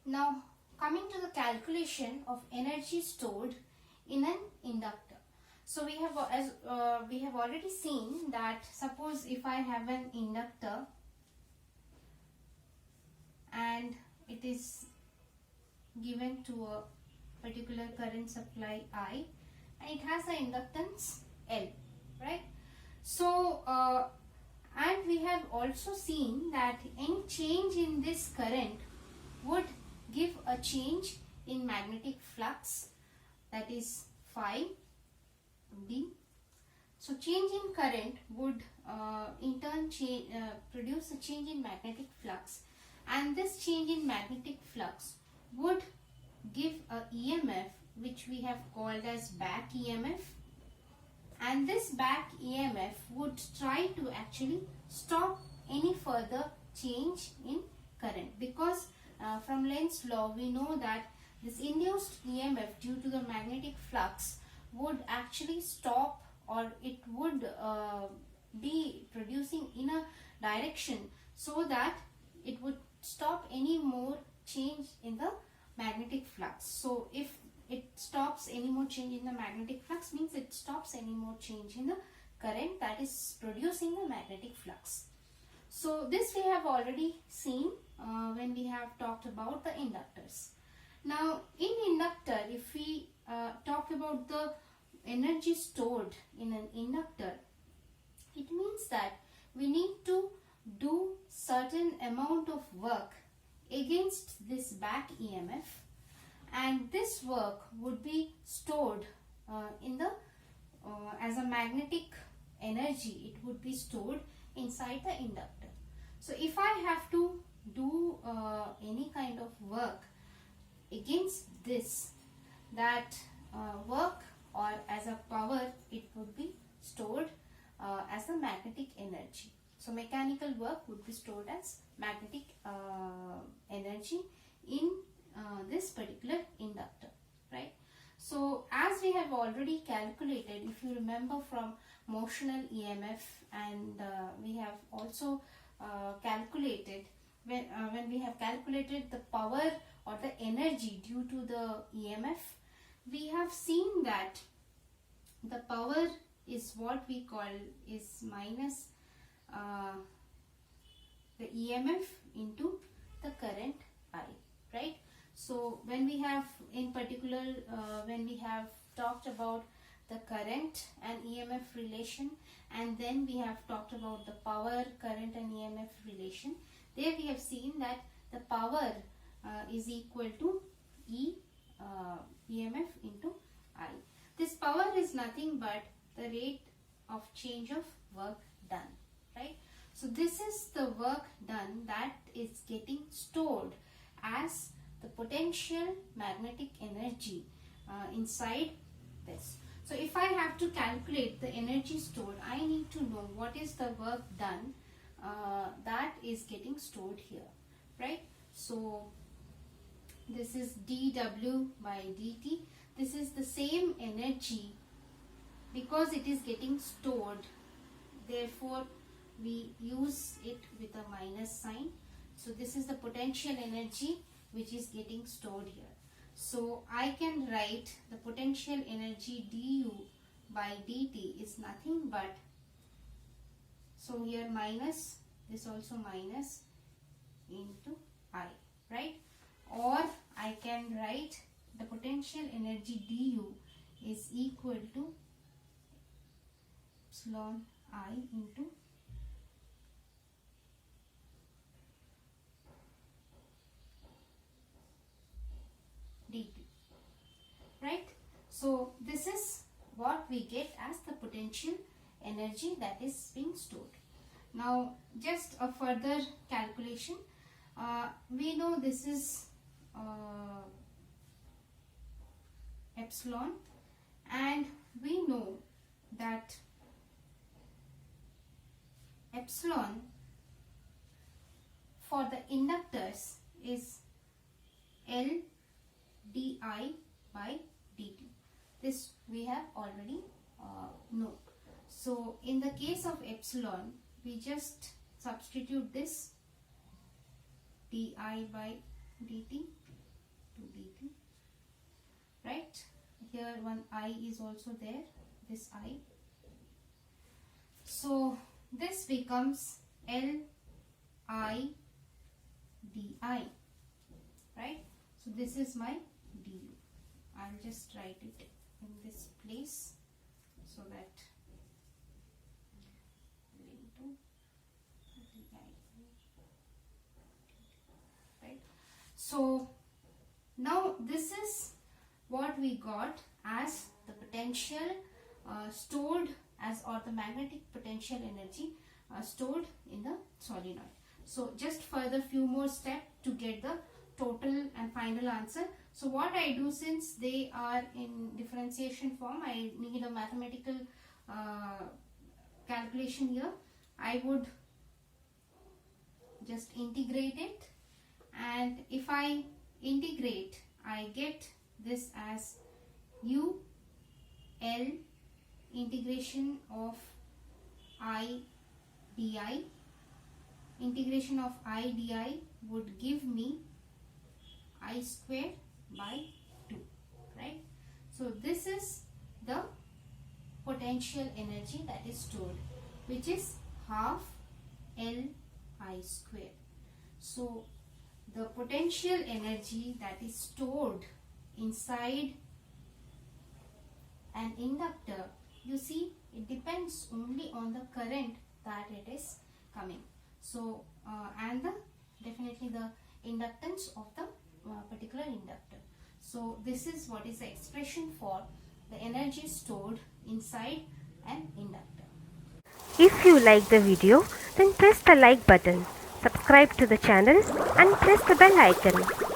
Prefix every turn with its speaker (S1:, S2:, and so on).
S1: Now coming to the calculation of energy stored in an inductor. So we have we have already seen that suppose if I have an inductor and it is given to a particular current supply I and it has an inductance L, right? So and we have also seen that any change in this current would give a change in magnetic flux, that is phi d. So change in current would in turn produce a change in magnetic flux, and this change in magnetic flux would give a EMF which we have called as back EMF, and this back EMF would try to actually stop any further change in current, because from Lenz's law we know that this induced EMF due to the magnetic flux would actually stop, or it would be producing in a direction so that it would stop any more change in the magnetic flux. So if it stops any more change in the magnetic flux, means it stops any more change in the current that is producing the magnetic flux. So this we have already seen when we have talked about the inductors. Now in inductor, if we talk about the energy stored in an inductor, it means that we need to do certain amount of work against this back EMF, and this work would be stored in the as a magnetic energy. It would be stored inside the inductor. So if I have to do any kind of work against this, that work or as a power, it would be stored as a magnetic energy. So mechanical work would be stored as magnetic energy in this particular inductor, right? So as we have already calculated, if you remember from motional EMF, and we have also calculated when we have calculated the power or the energy due to the EMF, we have seen that the power is what we call is minus the EMF into the current I, right? So when we have in particular when we have talked about the current and EMF relation, and then we have talked about the power, current and EMF relation, there we have seen that the power is equal to EMF into I. This power is nothing but the rate of change of work done, right? So this is the work done that is getting stored as the potential magnetic energy inside this. So if I have to calculate the energy stored, I need to know what is the work done that is getting stored here, right? So this is dW by dt. This is the same energy because it is getting stored. Therefore, we use it with a minus sign. So this is the potential energy which is getting stored here. So I can write the potential energy du by dt is nothing but, so here minus, this also minus into I, right? Or I can write the potential energy du is equal to epsilon I into dt, right? So this is what we get as the potential energy that is being stored. Now just a further calculation, we know this is epsilon, and we know that epsilon for the inductors is L di by dt. This we have already know. So in the case of epsilon, we just substitute this di by dt 2 dt, right? Here one I is also there, this I. So this becomes L I di, right? So this is my du. I'll just write it in this place so that into di, right? So now this is what we got as the potential stored as, or the magnetic potential energy stored in the solenoid. So just further few more steps to get the total and final answer. So what I do, since they are in differentiation form, I need a mathematical calculation here. I would just integrate it, and if I integrate, I get this as u L integration of I di. Integration of I di would give me I square by 2, right? So this is the potential energy that is stored, which is half L I square. So the potential energy that is stored inside an inductor, you see, it depends only on the current that it is coming. So and definitely the inductance of the particular inductor. So this is what is the expression for the energy stored inside an inductor.
S2: If you like the video, then press the like button, subscribe to the channel and press the bell icon.